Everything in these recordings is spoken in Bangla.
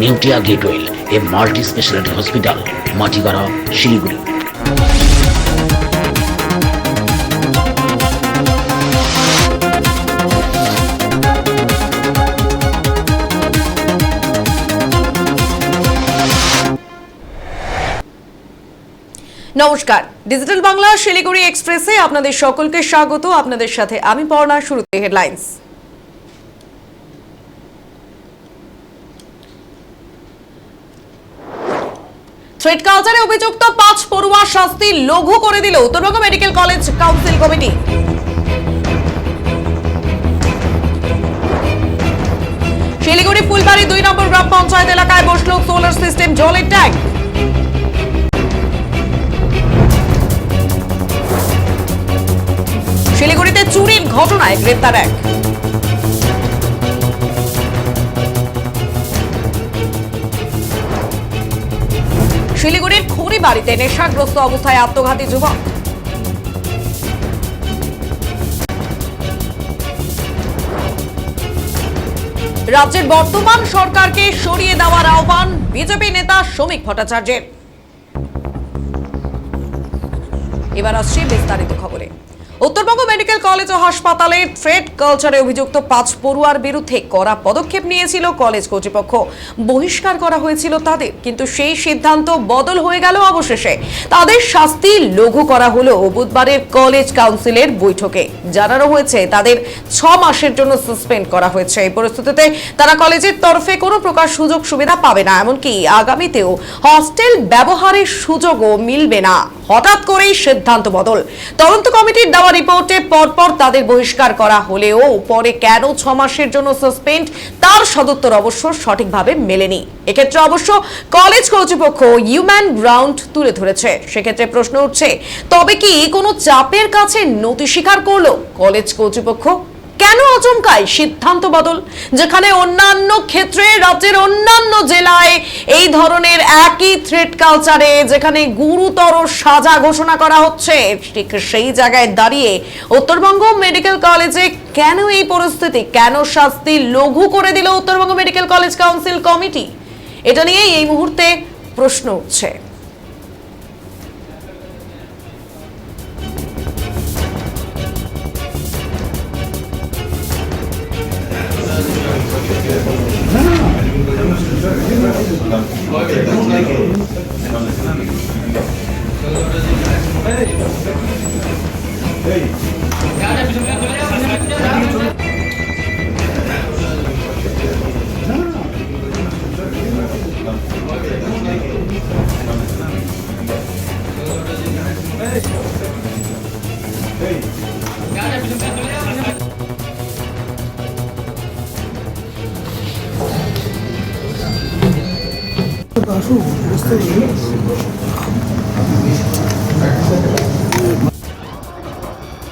Neotia Getwell, a multi speciality hospital, Matigara, Siliguri. নমস্কার, ডিজিটাল বাংলা শিলিগুড়ি এক্সপ্রেসে আপনাদের সকলকে স্বাগত। আপনাদের সাথে আমি পর্ণা। শুরুতে হেডলাইন্স। থ্রেড কালচারে অভিযুক্ত 5 পড়ুয়া শাস্তি লঘু করে দিল Uttarbanga medical college council committee. Siliguri Phulbari 2 নম্বর গ্রাম পঞ্চায়েত এলাকায় বসলো সোলার সিস্টেম জলের ট্যাঙ্ক। শিলিগুড়িতে চুরির ঘটনায় গ্রেপ্তার এক। শিলিগুড়ির খড়িবাড়িতে নেশাগ্রস্ত অবস্থায় আত্মঘাতী যুবক। রাজ্যের বর্তমান সরকারকে সরিয়ে দেওয়ার আহ্বান বিজেপি নেতা শ্রমিক ভট্টাচার্যের। এবার আসছে বিস্তারিত খবরে। উত্তরবঙ্গ মেডিকেল কলেজ ও হাসপাতালে ট্রেড কালচারে অভিযুক্ত 5 পড়ুয়ার বিরুদ্ধে কড়া পদক্ষেপ নিয়েছিল কলেজ কর্তৃপক্ষ। বহিষ্কার করা হয়েছিল তাদের, কিন্তু সেই সিদ্ধান্ত বদল হয়ে গেল অবশেষে। তাদের শাস্তি লঘু করা হলো বুধবারের কলেজ কাউন্সিলের বৈঠকে। জানানো হয়েছে তাদের 6 মাসের জন্য সাসপেন্ড করা হয়েছে। এই পরিস্থিতিতে তারা কলেজের তরফে কোনো প্রকার সুযোগ সুবিধা পাবে না, এমনকি আগামীতেও হস্টেল ব্যবহারের সুযোগও মিলবে না। হঠাৎ করেই সিদ্ধান্ত বদল। তদন্ত কমিটির দেওয়া রিপোর্টে পরপর তাদের বহিষ্কার করা হলেও পরে কেন 6 মাসের জন্য সাসপেন্ড তার সদুত্তর অবশ্য সঠিকভাবে মেলেনি। এক্ষেত্রে অবশ্য কলেজ কর্তৃপক্ষ হিউম্যান গ্রাউন্ড তুলে ধরেছে। সেক্ষেত্রে প্রশ্ন উঠছে, তবে কি কোনো চাপের কাছে নতি স্বীকার করলো কলেজ কর্তৃপক্ষ? কেন আচমকাই সিদ্ধান্ত বদল, যেখানে অন্যান্য ক্ষেত্রে রাজ্যের অন্যান্য জেলায় এই ধরনের একই থ্রেড কালচারে যেখানে গুরুতর সাজা ঘোষণা করা হচ্ছে, ঠিক সেই জায়গায় দাঁড়িয়ে উত্তরবঙ্গ মেডিকেল কলেজে কেন এই পরিস্থিতি? কেন শাস্তি লঘু করে দিল Uttarbanga medical college council committee? এটা নিয়েই এই মুহূর্তে প্রশ্ন উঠছে।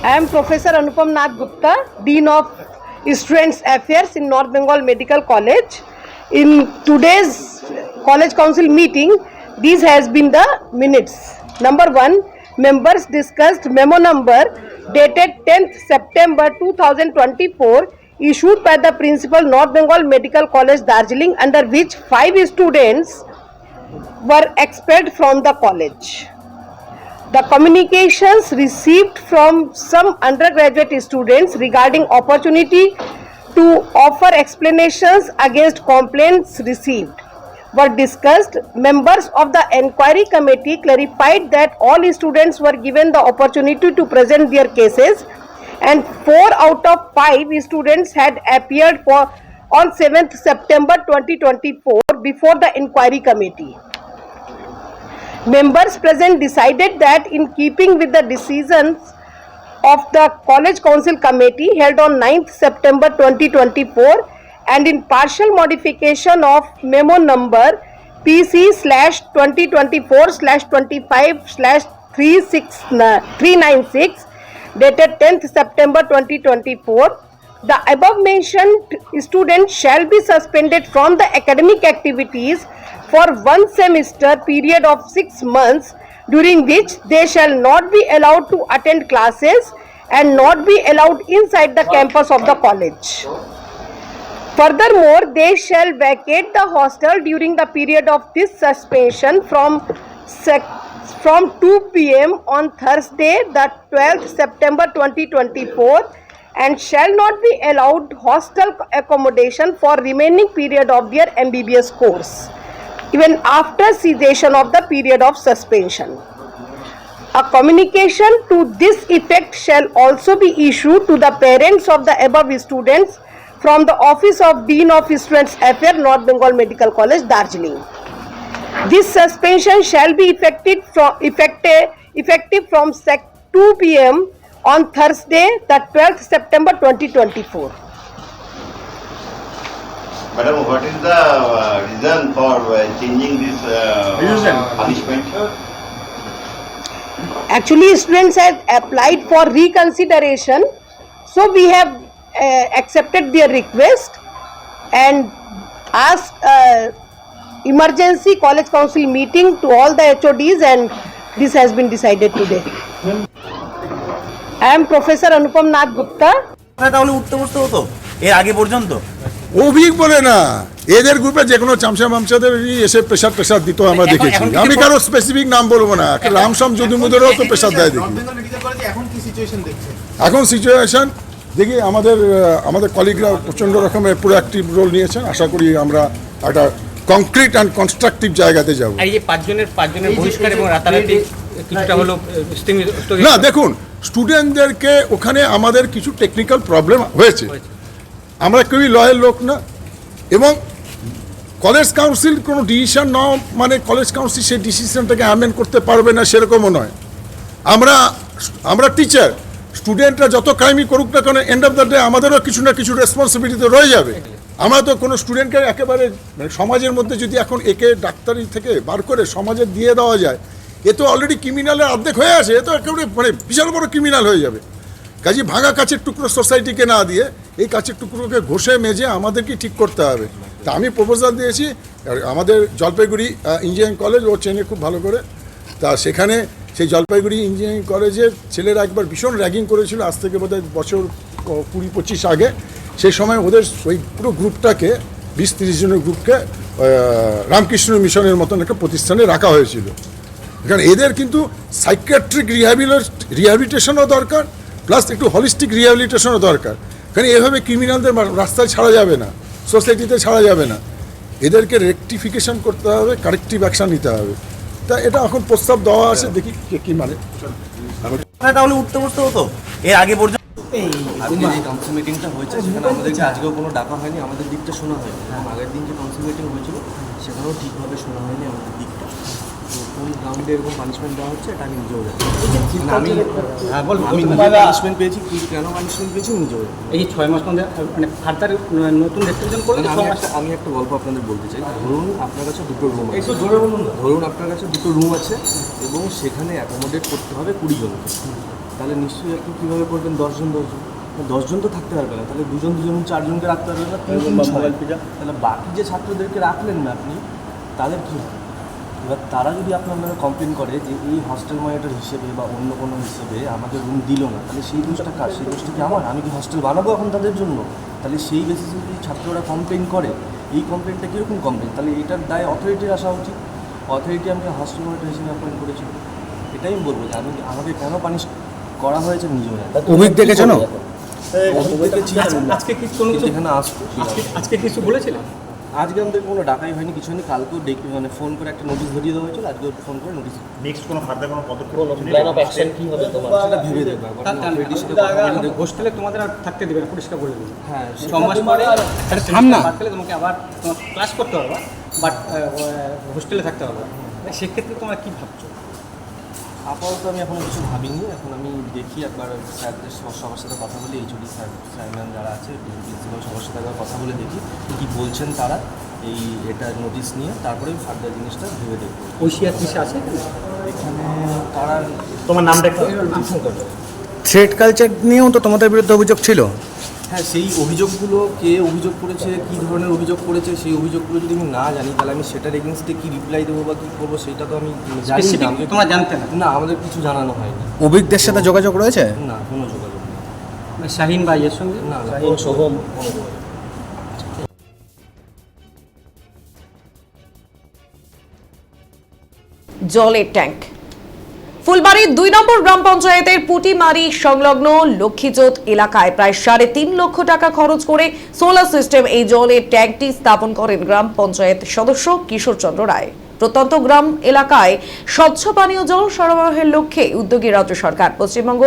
I am Professor Anupam Nath Gupta, Dean of Students Affairs in North Bengal Medical College. In today's College Council meeting, these has been the minutes. Number 1, members discussed memo number dated 10th September 2024 issued by the Principal North Bengal Medical College Darjeeling, under which 5 students were expelled from the college. The communications received from some undergraduate students regarding opportunity to offer explanations against complaints received were discussed. Members of the inquiry committee clarified that all students were given the opportunity to present their cases, and 4 out of 5 students had appeared on 7th September 2024 before the inquiry committee. Members present decided that in keeping with the decisions of the College Council Committee held on 9th September 2024 and in partial modification of memo number PC/24/25/396 dated 10th September 2024, the above mentioned students shall be suspended from the academic activities for 1 semester period of 6 months, during which they shall not be allowed to attend classes and not be allowed inside the campus of the college. Furthermore, they shall vacate the hostel during the period of this suspension from 2 p.m. on Thursday, the 12th September 2024, and shall not be allowed hostel accommodation for remaining period of their MBBS course, even after cessation of the period of suspension. A communication to this effect shall also be issued to the parents of the above students from the Office of Dean of Students Affairs, North Bengal Medical College, Darjeeling. This suspension shall be effective from 2 p.m. on Thursday, the 12th September 2024. Madam, what is the reason for changing this punishment? Actually, students have applied for reconsideration, so we have accepted their request and asked emergency college council meeting to all the HODs, and this has been decided today. I am Professor Anupam Nath Gupta. তাহলে উঠতে বসতে হতো এর আগে পর্যন্ত। অভিক বলে না, এদের গ্রুপে যে কোনো চামচা মামচাদের এসে প্রেশার দিত আমরা দেখেছি। আমি কারো স্পেসিফিক নাম বলবো না, রামসাম যদুমুদেরও তো প্রেশার দেয় দেখি। এখন সিচুয়েশন দেখি আমাদের কলিগরা প্রচণ্ড রকমের প্রোঅ্যাক্টিভ রোল নিয়েছেন। আশা করি আমরা একটা কংক্রিট অ্যান্ড কনস্ট্রাকটিভ জায়গাতে যাব। এই যে পাঁচজনের বহিষ্কার এবং রাতারাতি কিছুটা হলো না, দেখুন স্টুডেন্টদেরকে ওখানে আমাদের কিছু টেকনিক্যাল প্রবলেম হয়েছে, আমরা কেউই লয়ের লোক না, এবং কলেজ কাউন্সিল কোনো ডিসিশন নাও মানে কলেজ কাউন্সিল সেই ডিসিশনটাকে অ্যামেন্ড করতে পারবে না সেরকমও নয়। আমরা টিচার, স্টুডেন্টরা যত ক্রাইমই করুক না কেন, এন্ড অফ দ্য ডে আমাদেরও কিছু না কিছু রেসপন্সিবিলিটি রয়ে যাবে। আমরা তো কোনো স্টুডেন্টকে একেবারে মানে সমাজের মধ্যে যদি এখন একে ডাক্তারি থেকে বার করে সমাজে দিয়ে দেওয়া যায়, এ তো অলরেডি ক্রিমিনালের অর্ধেক হয়ে আছে, এ তো একেবারে মানে বিশাল বড় ক্রিমিনাল হয়ে যাবে। কাজে ভাঙা কাচের টুকরো সোসাইটিকে না দিয়ে এই কাচের টুকরোকে ঘষে মেজে আমাদেরকে ঠিক করতে হবে। তা আমি প্রপোজাল দিয়েছি আমাদের জলপাইগুড়ি ইঞ্জিনিয়ারিং কলেজ, ও চেনে খুব ভালো করে, তা সেখানে সেই জলপাইগুড়ি ইঞ্জিনিয়ারিং কলেজের ছেলেরা একবার ভীষণ র্যাগিং করেছিল আজ থেকে বোধহয় বছর 20-25 আগে। সেই সময় ওদের ওই পুরো গ্রুপটাকে 20-30 জনের গ্রুপকে রামকৃষ্ণ মিশনের মতন একটা প্রতিষ্ঠানে রাখা হয়েছিল। কারণ এদের কিন্তু সাইকিয়াট্রিক রিহ্যাবিলিটেশনও দরকার, প্লাস একটু হলিস্টিক রিহ্যাবিলিটেশনও দরকার। কারণ এভাবে ক্রিমিনালদের রাস্তায় ছাড়া যাবে না, সোসাইটিতে ছাড়া যাবে না, এদেরকে রেকটিফিকেশন করতে হবে, কারেক্টিভ অ্যাকশন নিতে হবে। তা এটা এখন প্রস্তাব দেওয়া আছে, দেখি কি মানে। তাহলে উঠতে বসতে হতো এর আগে পর্যন্ত। আজকে যে কাউন্সিল মিটিংটা হয়েছে সেখানে আমাদেরকে আজকেও কোনো ডাকা হয়নি, আমাদের দিকটা শোনা হয়নি। আগের দিন যে কাউন্সিল মিটিং হয়েছিল সেখানেও ঠিকভাবে শোনা হয়নি আমাদের দিকটা। তো কোন গ্রাউন্ডে এরকম পানিশমেন্ট দেওয়া হচ্ছে এটা আমি নিজেও জানি। আমি পানিশমেন্ট পেয়েছি, কেন পানিশমেন্ট পেয়েছি নিজেও জানি। এই 6 মাস মধ্যে মানে ফার্দার নতুন রেস্ট্রিকশন করলে আমি একটা গল্প আপনাদের বলতে চাই। ধরুন আপনার কাছে দুটো রুম আছে, ধরুন আপনার কাছে দুটো রুম আছে এবং সেখানে অ্যাকোমোডেট করতে হবে 20 জনকে। তাহলে নিশ্চয়ই আপনি কীভাবে করবেন 10 জন 10 জন তো থাকতে পারবে না, তাহলে 2 জন 4 জনকে রাখতে পারবেন না, 3 মোবাইল পিজা। তাহলে বাকি যে ছাত্রদেরকে রাখলেন না আপনি, তাদের কী? এবার তারা যদি আপনার নামে কমপ্লেন করে যে এই হস্টেল মনিটর হিসেবে বা অন্য কোনো হিসেবে আমাদের রুম দিল না, তাহলে সেই দোষটা কার? সেই দোষটা কি আমার? আমি কি হস্টেল বানাবো এখন তাদের জন্য? তাহলে সেই বেসিসে যদি ছাত্ররা কমপ্লেন করে, এই কমপ্লেনটা কীরকম কমপ্লেন? তাহলে এটার দায় অথরিটির আসা উচিত। অথরিটি আমাকে হস্টেল মনিটর হিসেবে অ্যাপয়েন্ট করেছিল, এটাই আমি বলবো যে আমাকে কেন পানিশ করা হয়েছে নিজেও জানি। অভিজ্ঞ দেখেছো না? আজকে যেখানে আসতো আজকে কিছু বলেছিলেন? আজকে আমাদের কোনো ডাকাই হয়নি, কিছু হয়নি। কালকেও মানে ফোন করে একটা নোটিশ ধরিয়ে দেওয়া হয়েছিল, আজকেও ফোন করে নোটিশ। নেক্সট কোনো ফার্দার কোনো পদক্ষেপ প্ল্যান অফ অ্যাকশন কি হবে তোমার? সেটা ভেবে দেখবো। হোস্টেলে তোমাদের আর থাকতে দেবে না, পরিষ্কার করে দেবে। হ্যাঁ, 6 মাস পরে সামনে তোমাকে আবার তোমার ক্লাস করতে হবে, বাট হোস্টেলে থাকতে হবে। সেক্ষেত্রে তোমরা কী ভাবছো? আপাতত আমি এখনও কিছু ভাবিনি। এখন আমি দেখি একবার স্যারদের সবার সাথে কথা বলে, এইচওডি স্যার ম্যাম যারা আছে, প্রিন্সিপাল সবার সাথে একবার কথা বলে দেখি কী বলছেন তারা এটা নোটিশ নিয়ে, তারপরে ফার্দার জিনিসটা ভেবে দেখবো। ঐশিয়া কৃষি আছে এখানে তারা তোমার নামটা একটু থ্রেড কালচার নিয়েও তো তোমাদের বিরুদ্ধে অভিযোগ ছিল। হ্যাঁ, সেই অভিযোগগুলো কে অভিযোগ করেছে, কী ধরনের অভিযোগ করেছে, সেই অভিযোগগুলো যদি আমি না জানি তাহলে আমি সেটার এগেনস্টে কী রিপ্লাই দেবো বা কী করবো সেটা তো আমি জানি না। তোমরা জানতে না? না, আমাদের কিছু জানানো হয়নি। অভিজ্ঞদের সাথে যোগাযোগ রয়েছে? না, কোনো যোগাযোগ নেই। শাহিন বা ইয়ের সঙ্গে? না, কোনো যোগাযোগ। জলের ট্যাঙ্ক। ফুলবাড়ির 2 নম্বর গ্রাম পঞ্চায়েতের পুটিমারি সংলগ্ন লক্ষ্মীজোত এলাকায় প্রায় 3.5 লক্ষ টাকা খরচ করে সোলার সিস্টেম এই জলের ট্যাঙ্কটি স্থাপন করেন গ্রাম পঞ্চায়েত সদস্য কিশোর চন্দ্র রায়। প্রত্যন্ত গ্রাম এলাকায় স্বচ্ছ পানীয় জল সরবরাহের লক্ষ্যে উদ্যোগী রাজ্য সরকার। পশ্চিমবঙ্গ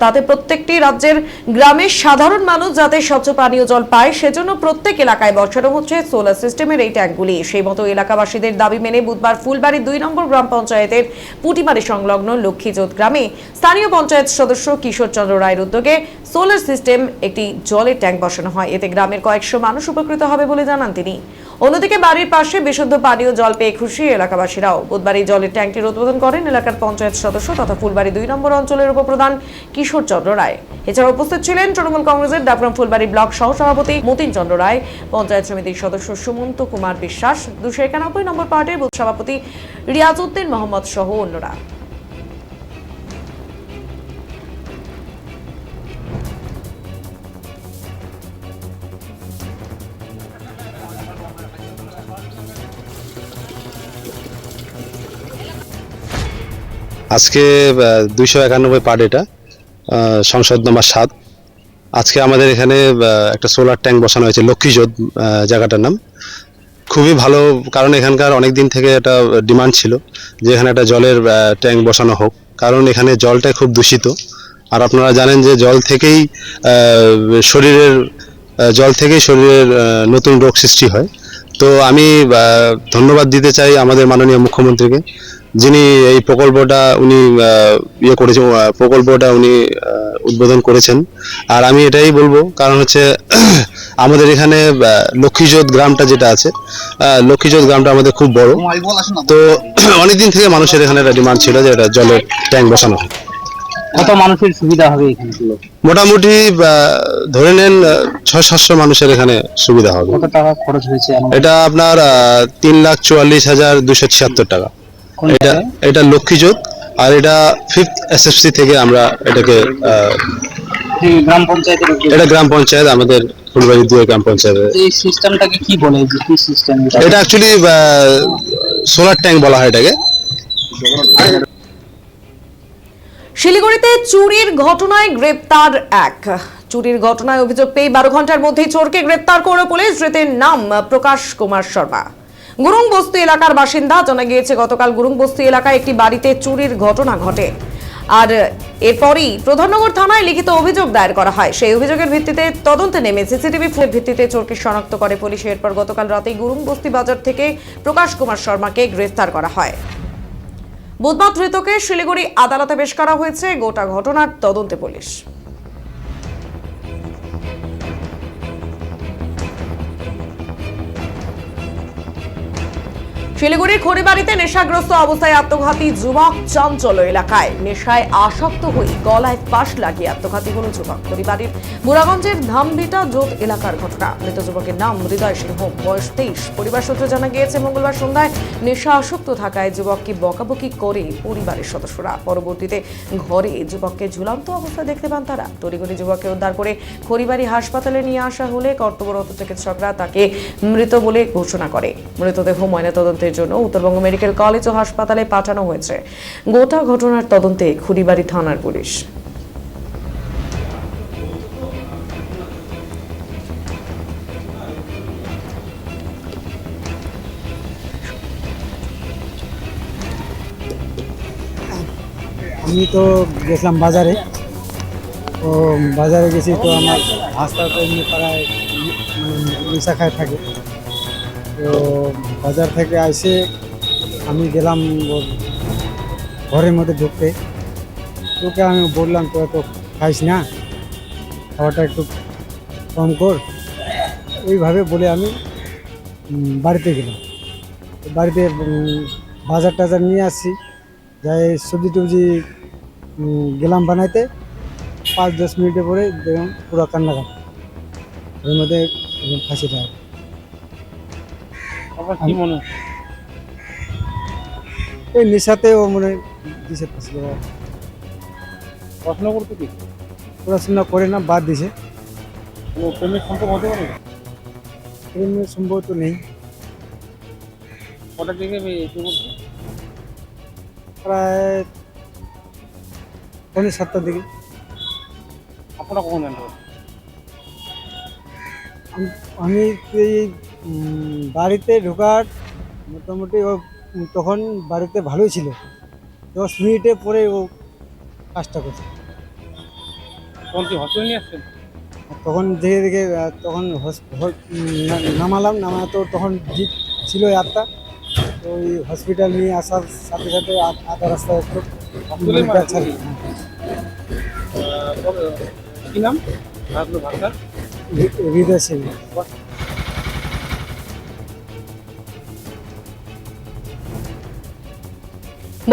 তাতে প্রত্যেকটি রাজ্যের গ্রামের সাধারণ মানুষ যাতে স্বচ্ছ পানীয় জল পায় সেজন্য প্রত্যেক এলাকায় বসানো হচ্ছে সোলার সিস্টেমের এই ট্যাঙ্কগুলি। সেই মতো এলাকাবাসীদের দাবি মেনে বুধবার ফুলবাড়ি 2 নম্বর গ্রাম পঞ্চায়েতের পুটিমারি সংলগ্ন লক্ষ্মীজোত গ্রামে স্থানীয় পঞ্চায়েত সদস্য কিশোর চন্দ্র রায়ের উদ্যোগে সোলার সিস্টেম একটি জলের ট্যাঙ্ক বসানো হয়। এতে গ্রামের কয়েকশো মানুষ উপকৃত হবে বলে জানান তিনি। অন্যদিকে বাড়ির পাশে বিশুদ্ধ পানীয় জল পেয়ে খুশি এলাকাবাসীরাও। বুধবার এই জলের ট্যাঙ্কটির উদ্বোধন করেন এলাকার পঞ্চায়েত সদস্য তথা ফুলবাড়ি 2 নম্বর অঞ্চলের উপপ্রধান কিশোর চন্দ্র রায়। এছাড়া উপস্থিত ছিলেন তৃণমূল কংগ্রেসের ডাবগ্রাম ফুলবাড়ি ব্লক সহসভাপতি মতিন চন্দ্র রায়, পঞ্চায়েত সমিতির সদস্য সুমন্ত কুমার বিশ্বাস, 291 নম্বর পার্টির বুথ সভাপতি রিয়াজউদ্দিন মোহাম্মদ সহ অন্যরা। আজকে 291 পার্ট, এটা সংসদ নম্বর 7। আজকে আমাদের এখানে একটা সোলার ট্যাঙ্ক বসানো হয়েছে লক্ষ্মীজোত জায়গাটার নাম। খুবই ভালো, কারণ এখানকার অনেক দিন থেকে একটা ডিমান্ড ছিল যে এখানে একটা জলের ট্যাঙ্ক বসানো হোক, কারণ এখানে জলটা খুব দূষিত। আর আপনারা জানেন যে জল থেকেই শরীরের নতুন রোগ সৃষ্টি হয়। তো আমি ধন্যবাদ দিতে চাই আমাদের মাননীয় মুখ্যমন্ত্রীকে, যিনি এই প্রকল্পটা উনি উদ্বোধন করেছেন। আর আমি এটাই বলবো, কারণ হচ্ছে আমাদের এখানে লক্ষ্মীজোত গ্রামটা যেটা আছে, লক্ষ্মীজোত গ্রামটা আমাদের খুব বড়। তো অনেকদিন থেকে মানুষের এখানে একটা ডিমান্ড ছিল যে এটা জলের ট্যাঙ্ক বসানো হয়। কত মানুষের সুবিধা হবে এখানে? মোটামুটি ধরে নেন 600-700 মানুষের এখানে সুবিধা হবে। কত টাকা খরচ হয়েছে? এটা আপনার 3,44,276 টাকা। এটা লক্ষ্মীজোত, আর এটা 5th SFC থেকে আমরা এটাকে গ্রাম পঞ্চায়েতের এটা গ্রাম পঞ্চায়েত, আমাদের ফুলবাড়ি 2 গ্রাম পঞ্চায়েত। এই সিস্টেমটাকে কি বলে, যে কি সিস্টেম? এটা অ্যাকচুয়ালি সোলার ট্যাঙ্ক বলা হয় এটাকে। শিলিগুড়িতে চুরির ঘটনায় গ্রেপ্তার এক। চুরির ঘটনায় অভিযোগ পেয়ে 12 ঘন্টার মধ্যেই চোরকে গ্রেপ্তার করে পুলিশ। ধৃতের নাম প্রকাশ কুমার শর্মা, গুরুংবস্তি এলাকার বাসিন্দা। জানা গিয়েছে গতকাল গুরুংবস্তি এলাকায় একটি বাড়িতে চুরির ঘটনা ঘটে, আর এরপরই প্রধাননগর থানায় লিখিত অভিযোগ দায়ের করা হয়। সেই অভিযোগের ভিত্তিতে তদন্তে নেমে সিসিটিভি ফুটেজের ভিত্তিতে চোরকে শনাক্ত করে পুলিশ। এরপর গতকাল রাতেই গুরুংবস্তি বাজার থেকে প্রকাশ কুমার শর্মাকে গ্রেফতার করা হয়। বুধবার ধৃতকে শিলিগুড়ি আদালতে পেশ করা হয়েছে। গোটা ঘটনার তদন্তে পুলিশ। শিলিগুড়ির খড়িবাড়িতে নেশাগ্রস্ত অবস্থায় আত্মঘাতী যুবক। চাঞ্চল্য এলাকায়। নেশায় আসক্ত হয়ে গলায় ফাঁস লাগিয়ে আত্মঘাতী হল যুবক। খড়িবাড়ির বুড়াগঞ্জের ধামবিটা জোট এলাকার ঘটনা। মৃত যুবকের নাম হৃদয় সিংহ, বয়স 23। পরিবার সূত্রে জানা গিয়েছে মঙ্গলবার সন্ধ্যায় নেশা আসক্ত থাকায় যুবককে বকাবকি করে পরিবারের সদস্যরা। পরবর্তীতে ঘরে যুবককে ঝুলন্ত অবস্থায় দেখতে পান তারা। তড়িঘড়ি যুবককে উদ্ধার করে খড়িবাড়ি হাসপাতালে নিয়ে আসা হলে কর্তব্যরত চিকিৎসকরা তাকে মৃত বলে ঘোষণা করে। মৃতদেহ ময়নাতদন্তের জন্য উত্তরবঙ্গ মেডিকেল কলেজ ও হাসপাতালে পাঠানো হয়েছে। গোটা ঘটনার তদন্তে খড়িবাড়ি থানার পুলিশ। আমি তো গেছিলাম বাজারে, তো বাজারে গেছি, তো আমার ভাস্তা তো এমনি পাড়ায় নেশা খায় থাকে। তো বাজার থেকে এসে আমি গেলাম ওর ঘরের মধ্যে ঢুকতে। তোকে আমি বললাম তো এত খাইস না, খাওয়াটা একটু কম কর, ওইভাবে বলে আমি বাড়িতে গেলাম। বাড়িতে বাজার টাজার নিয়ে আসছি, যাই সবজি টবজি গেলাম বানাইতে। 5-10 মিনিটে পরে দেখলাম পুরো কান্নাকাটি, ওর মধ্যে ফাঁসি দেয়। কি মনে এই নেশাতে ও মনে দিছে ফাঁসি দেওয়া। পড়াশোনা করতে কি? পড়াশোনা করে না, বাদ দিছে। প্রেমের সম্পর্ক হতে পারে? প্রেমের সম্ভব তো নেই। কটা থেকে প্রায় 7:30 দিকে। আপনারা কখন জানতে আমি এই বাড়িতে ঢোকার মোটামুটি ও তখন বাড়িতে ভালোই ছিল, 10 মিনিটে পরে ও কাজটা করছে। তখন কি হসপিটাল নিয়ে আসছেন? তখন দেখে তখন নামালাম, তো তখন জিপ ছিল একটা, তো ওই হসপিটাল নিয়ে আসার সাথে সাথে আধা রাস্তায় একটু কি নাম ভাষার? হৃদয় সিং।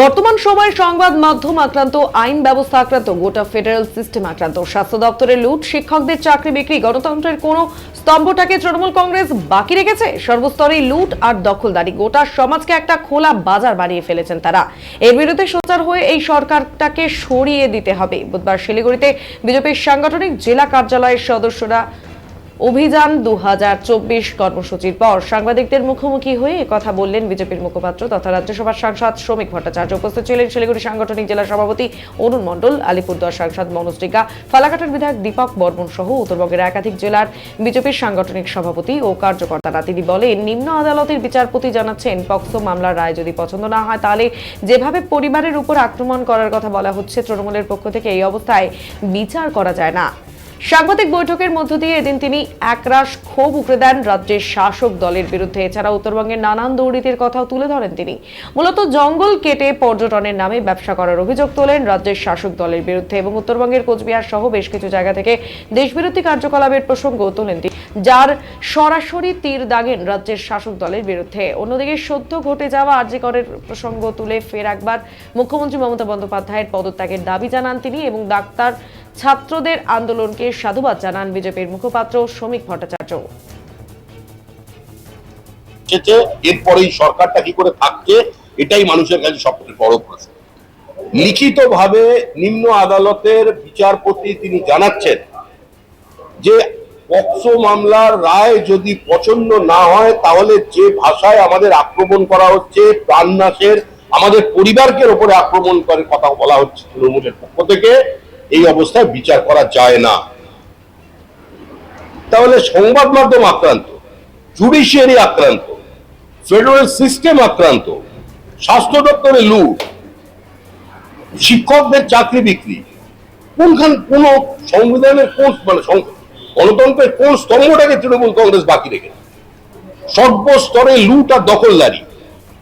বর্তমান সময়ের সংবাদ মাধ্যম আক্রান্ত, আইন ব্যবস্থা আক্রান্ত, গোটা ফেডারেল সিস্টেম আক্রান্ত। স্বাস্থ্য দপ্তরের লুট, শিক্ষকদের চাকরি বিক্রি, গণতন্ত্রের কোন স্তম্ভটাকে তৃণমূল কংগ্রেস বাকি রেখেছে? সর্বস্তরে লুট আর দখলদারি, গোটা সমাজকে একটা খোলা বাজার বানিয়ে ফেলেছেন তারা। এর বিরুদ্ধে সোচ্চার হয়ে এই সরকারটাকে সরিয়ে দিতে হবে। বুধবার শিলিগুড়িতে বিজেপির সাংগঠনিক জেলা কার্যালয়ের সদস্যরা অভিযান 2024 কর্মসূচির পর সাংবাদিকদের মুখোমুখি হয়ে কথা বললেন বিজেপির মুখপাত্র তথা রাজ্যসভার সাংসদ শ্রমিক ভট্টাচার্য। উপস্থিত ছিলেন শিলিগুড়ি সাংগঠনিক জেলা সভাপতি অরুণ মণ্ডল, আলিপুরদুয়ার সাংসদ মনোজ টিকা, ফালাকাটার বিধায়ক দীপক বর্মন সহ উত্তরবঙ্গের একাধিক জেলার বিজেপির সাংগঠনিক সভাপতি ও কার্যকর্তারা। তিনি বলেন, নিম্ন আদালতের বিচারপতি জানাচ্ছেন, পক্সো মামলার রায় যদি পছন্দ না হয় তাহলে যেভাবে পরিবারের উপর আক্রমণ করার কথা বলা হচ্ছে তৃণমূলের পক্ষ থেকে, এই অবস্থায় বিচার করা যায় না। সাংবাদিক বৈঠকের মধ্য দিয়ে এদিন তিনি একরাশ ক্ষোভ উগরে দেন রাজ্যের শাসক দলের বিরুদ্ধে। এছাড়া উত্তরবঙ্গের নানান দুর্নীতির কথাও তুলে ধরেন তিনি। মূলত জঙ্গল কেটে পর্যটনের নামে ব্যবসা করার অভিযোগ তোলেন রাজ্যের শাসক দলের বিরুদ্ধে এবং উত্তরবঙ্গের কোচবিহার সহ বেশ কিছু জায়গা থেকে দেশবিরোধী কার্যকলাপের প্রসঙ্গ তোলেন তিনি, যার সরাসরি তীর দাগেন রাজ্যের শাসক দলের বিরুদ্ধে। অন্যদিকে সদ্য ঘটে যাওয়া আরজি করের প্রসঙ্গ তুলে ফের একবার মুখ্যমন্ত্রী মমতা বন্দ্যোপাধ্যায়ের পদত্যাগের দাবি জানান তিনি এবং ডাক্তার ছাত্রদের আন্দোলনকে সাধুবাদ জানান বিজেপির মুখপাত্র শ্রমিক ভট্টাচার্য। এরপরে সরকারটা কি করে থাকছে, এটাই মানুষের কাছে সবচেয়ে বড় প্রশ্ন। লিখিতভাবে নিম্ন আদালতের বিচারপতি তিনি জানাচ্ছেন যে পক্সো মামলার রায় যদি পছন্দ না হয় তাহলে যে ভাষায় আমাদের আক্রমণ করা হচ্ছে, প্রাণনাশের, আমাদের পরিবারকে উপরে আক্রমণ করে কথা বলা হচ্ছে তৃণমূলের পক্ষ থেকে, এই অবস্থায় বিচার করা যায় না। তাহলে সংবাদ মাধ্যম আক্রান্ত, জুডিশিয়ারি আক্রান্ত, ফেডারেল সিস্টেম আক্রান্ত, স্বাস্থ্য দপ্তরে লুট, শিক্ষকদের চাকরি বিক্রি, কোনখান কোন সংবিধানের কোন মানে গণতন্ত্রের কোন স্তম্ভটাকে তৃণমূল কংগ্রেস বাকি রেখেছে? সর্বস্তরে লুট আর দখলদারি,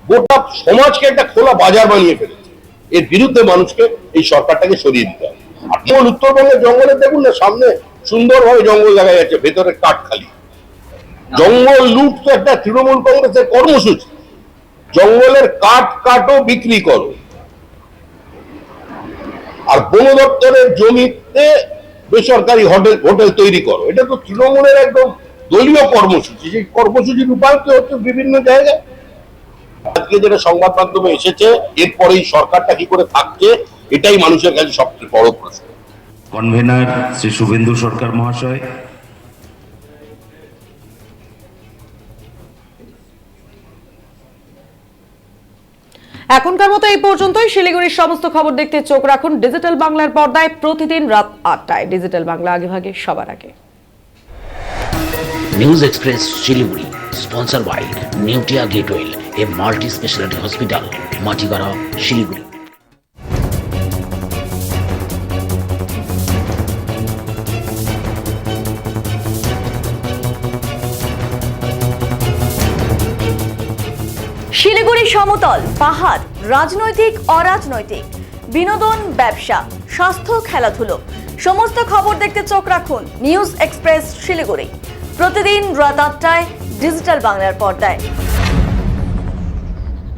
গোটা সমাজকে একটা খোলা বাজার বানিয়ে ফেলেছে। এর বিরুদ্ধে মানুষকে এই সরকারটাকে সরিয়ে দিতে হবে। আপনি উত্তরবঙ্গের জঙ্গলে দেখুন না, সামনে সুন্দরভাবে জঙ্গল দেখা যাচ্ছে, ভেতরে কাঠ খালি। জঙ্গল লুট তো একটা তৃণমূল কংগ্রেসের কর্মসূচি। জঙ্গলের কাঠ কাটো, বিক্রি করো, আর বন দপ্তরের জমিতে বেসরকারি হোটেল তৈরি করো। এটা তো তৃণমূলের একদম দলীয় কর্মসূচি। সেই কর্মসূচি রূপায়িত হচ্ছে বিভিন্ন জায়গায়। আজকে যেটা সংবাদ মাধ্যমে এসেছে, এরপরেই সরকারটা কি করে থাকছে, এটাই মানুষের কাছে সবচেয়ে বড় প্রশ্ন। কনভেনার শ্রী শুভেন্দু সরকার মহাশয়, এখনকার মতো এই পর্যন্তই। শিলিগুড়ির সমস্ত খবর দেখতে চোখ রাখুন ডিজিটাল বাংলার পর্দায় প্রতিদিন রাত 8টায়। ডিজিটাল বাংলা, আগেভাগে সবার আগে। News express Siliguri, sponsor by Neotia Getwell, a multi speciality hospital, Matigara, Siliguri. Siliguri সমতল, পাহাড়, রাজনৈতিক অরাজনৈতিক, বিনোদন, ব্যবসা, স্বাস্থ্য, খেলাধুলো, সমস্ত খবর দেখতে চোখ রাখুন নিউজ এক্সপ্রেস শিলিগুড়ি, প্রতিদিন রাত 8টায় ডিজিটাল বাংলার পর্দায়।